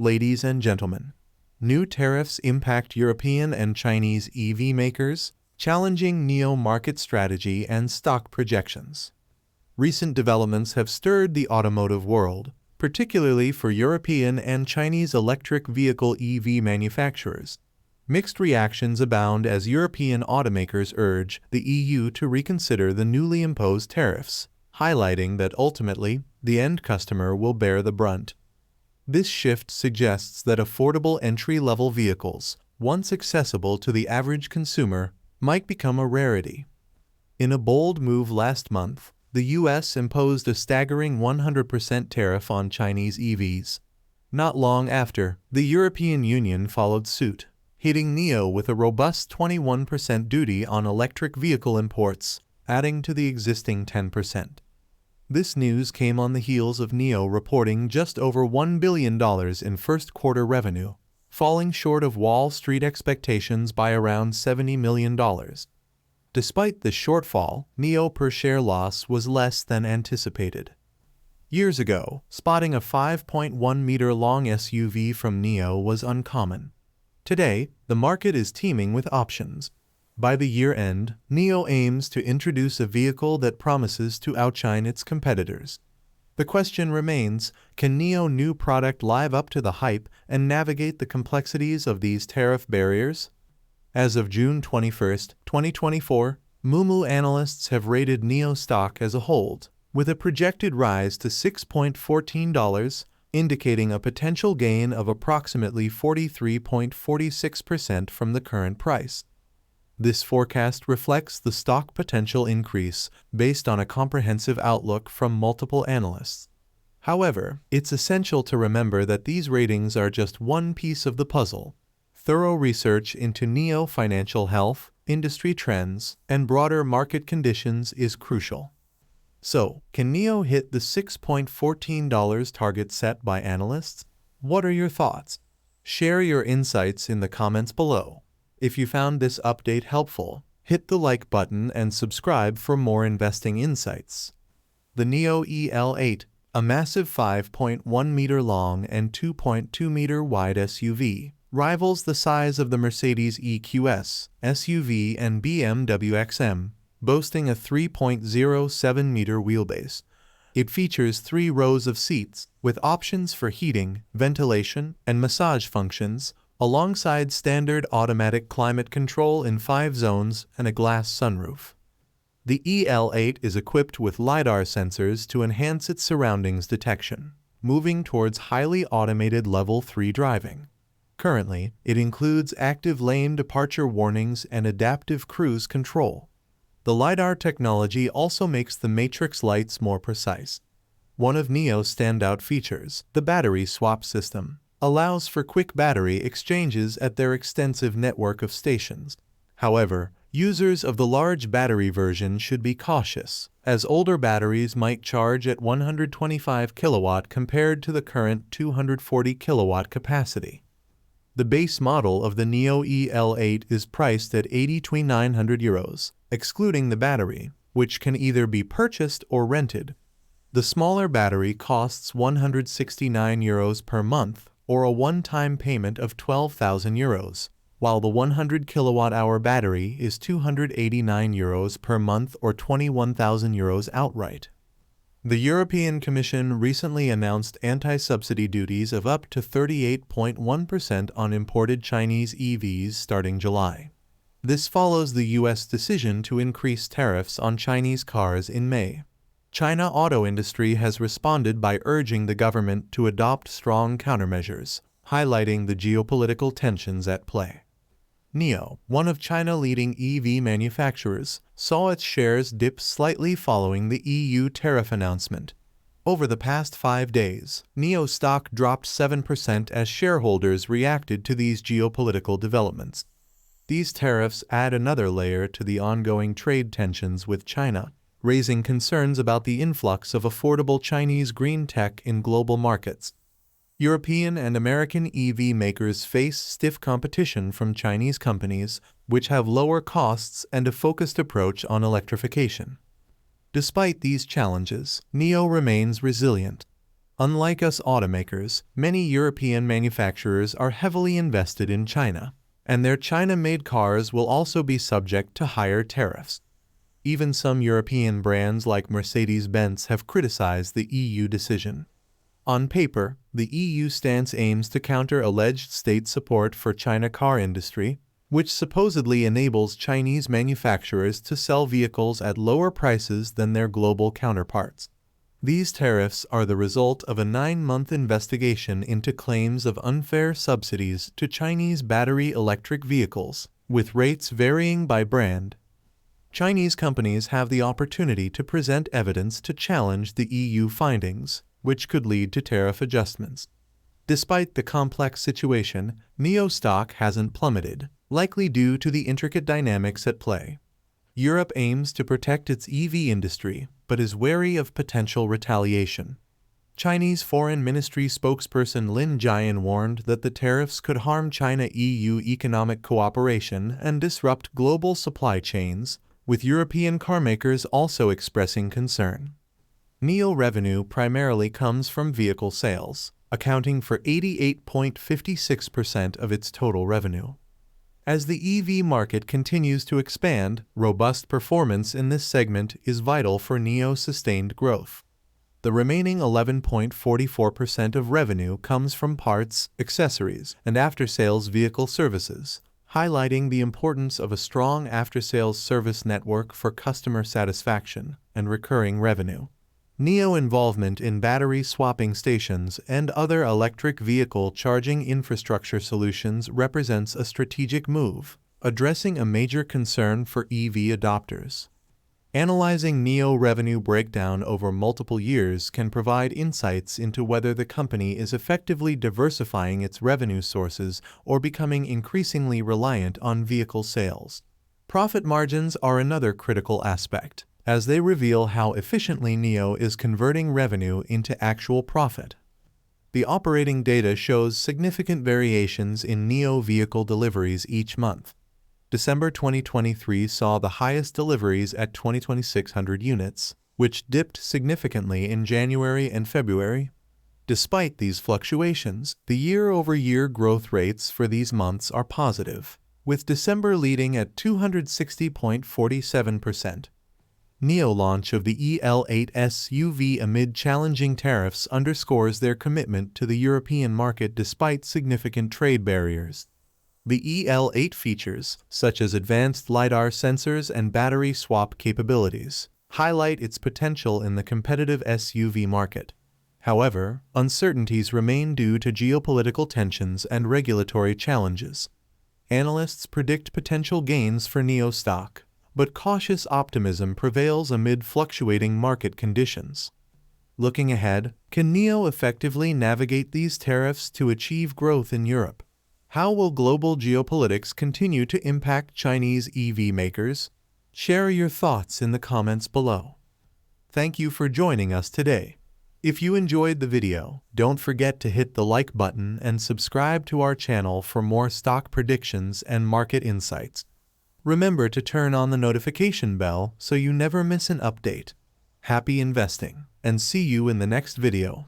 Ladies and gentlemen, new tariffs impact European and Chinese EV makers, challenging NIO market strategy and stock projections. Recent developments have stirred the automotive world, particularly for European and Chinese electric vehicle EV manufacturers. Mixed reactions abound as European automakers urge the EU to reconsider the newly imposed tariffs, highlighting that ultimately, the end customer will bear the brunt. This shift suggests that affordable entry-level vehicles, once accessible to the average consumer, might become a rarity. In a bold move last month, the US imposed a staggering 100% tariff on Chinese EVs. Not long after, the European Union followed suit, hitting NIO with a robust 21% duty on electric vehicle imports, adding to the existing 10%. This news came on the heels of NIO reporting just over $1 billion in first-quarter revenue, falling short of Wall Street expectations by around $70 million. Despite the shortfall, NIO per-share loss was less than anticipated. Years ago, spotting a 5.1-meter-long SUV from NIO was uncommon. Today, the market is teeming with options. By the year-end, NIO aims to introduce a vehicle that promises to outshine its competitors. The question remains, can NIO's new product live up to the hype and navigate the complexities of these tariff barriers? As of June 21, 2024, Moomoo analysts have rated NIO stock as a hold, with a projected rise to $6.14, indicating a potential gain of approximately 43.46% from the current price. This forecast reflects the stock potential increase based on a comprehensive outlook from multiple analysts. However, it's essential to remember that these ratings are just one piece of the puzzle. Thorough research into NIO financial health, industry trends, and broader market conditions is crucial. So, can NIO hit the $6.14 target set by analysts? What are your thoughts? Share your insights in the comments below. If you found this update helpful, hit the like button and subscribe for more investing insights. The NIO EL8, a massive 5.1-meter long and 2.2-meter wide SUV, rivals the size of the Mercedes EQS SUV and BMW XM, boasting a 3.07-meter wheelbase. It features 3 rows of seats, with options for heating, ventilation, and massage functions, alongside standard automatic climate control in 5 zones and a glass sunroof. The EL8 is equipped with LiDAR sensors to enhance its surroundings detection, moving towards highly automated Level 3 driving. Currently, it includes active lane departure warnings and adaptive cruise control. The LiDAR technology also makes the matrix lights more precise. One of NIO's standout features, the battery swap system, allows for quick battery exchanges at their extensive network of stations. However, users of the large battery version should be cautious, as older batteries might charge at 125 kilowatt compared to the current 240 kilowatt capacity. The base model of the NIO EL8 is priced at €8,900, excluding the battery, which can either be purchased or rented. The smaller battery costs €169 per month, or a one-time payment of €12,000, while the 100 kilowatt-hour battery is €289 per month or €21,000 outright. The European Commission recently announced anti-subsidy duties of up to 38.1% on imported Chinese EVs starting July. This follows the U.S. decision to increase tariffs on Chinese cars in May. China auto industry has responded by urging the government to adopt strong countermeasures, highlighting the geopolitical tensions at play. NIO, one of China's leading EV manufacturers, saw its shares dip slightly following the EU tariff announcement. Over the past 5 days, NIO stock dropped 7% as shareholders reacted to these geopolitical developments. These tariffs add another layer to the ongoing trade tensions with China, raising concerns about the influx of affordable Chinese green tech in global markets. European and American EV makers face stiff competition from Chinese companies, which have lower costs and a focused approach on electrification. Despite these challenges, NIO remains resilient. Unlike us automakers, many European manufacturers are heavily invested in China, and their China-made cars will also be subject to higher tariffs. Even some European brands like Mercedes-Benz have criticized the EU decision. On paper, the EU stance aims to counter alleged state support for China car industry, which supposedly enables Chinese manufacturers to sell vehicles at lower prices than their global counterparts. These tariffs are the result of a 9-month investigation into claims of unfair subsidies to Chinese battery electric vehicles, with rates varying by brand. Chinese companies have the opportunity to present evidence to challenge the EU findings, which could lead to tariff adjustments. Despite the complex situation, NIO stock hasn't plummeted, likely due to the intricate dynamics at play. Europe aims to protect its EV industry, but is wary of potential retaliation. Chinese Foreign Ministry spokesperson Lin Jian warned that the tariffs could harm China-EU economic cooperation and disrupt global supply chains, with European carmakers also expressing concern. NIO revenue primarily comes from vehicle sales, accounting for 88.56% of its total revenue. As the EV market continues to expand, robust performance in this segment is vital for NIO's sustained growth. The remaining 11.44% of revenue comes from parts, accessories, and after-sales vehicle services, highlighting the importance of a strong after-sales service network for customer satisfaction and recurring revenue. NIO involvement in battery swapping stations and other electric vehicle charging infrastructure solutions represents a strategic move, addressing a major concern for EV adopters. Analyzing NIO revenue breakdown over multiple years can provide insights into whether the company is effectively diversifying its revenue sources or becoming increasingly reliant on vehicle sales. Profit margins are another critical aspect, as they reveal how efficiently NIO is converting revenue into actual profit. The operating data shows significant variations in NIO vehicle deliveries each month. December 2023 saw the highest deliveries at 2,600 units, which dipped significantly in January and February. Despite these fluctuations, the year-over-year growth rates for these months are positive, with December leading at 260.47%. NIO launch of the EL8 SUV amid challenging tariffs underscores their commitment to the European market despite significant trade barriers. The EL8 features, such as advanced LiDAR sensors and battery swap capabilities, highlight its potential in the competitive SUV market. However, uncertainties remain due to geopolitical tensions and regulatory challenges. Analysts predict potential gains for NIO stock, but cautious optimism prevails amid fluctuating market conditions. Looking ahead, can NIO effectively navigate these tariffs to achieve growth in Europe? How will global geopolitics continue to impact Chinese EV makers? Share your thoughts in the comments below. Thank you for joining us today. If you enjoyed the video, don't forget to hit the like button and subscribe to our channel for more stock predictions and market insights. Remember to turn on the notification bell so you never miss an update. Happy investing, and see you in the next video.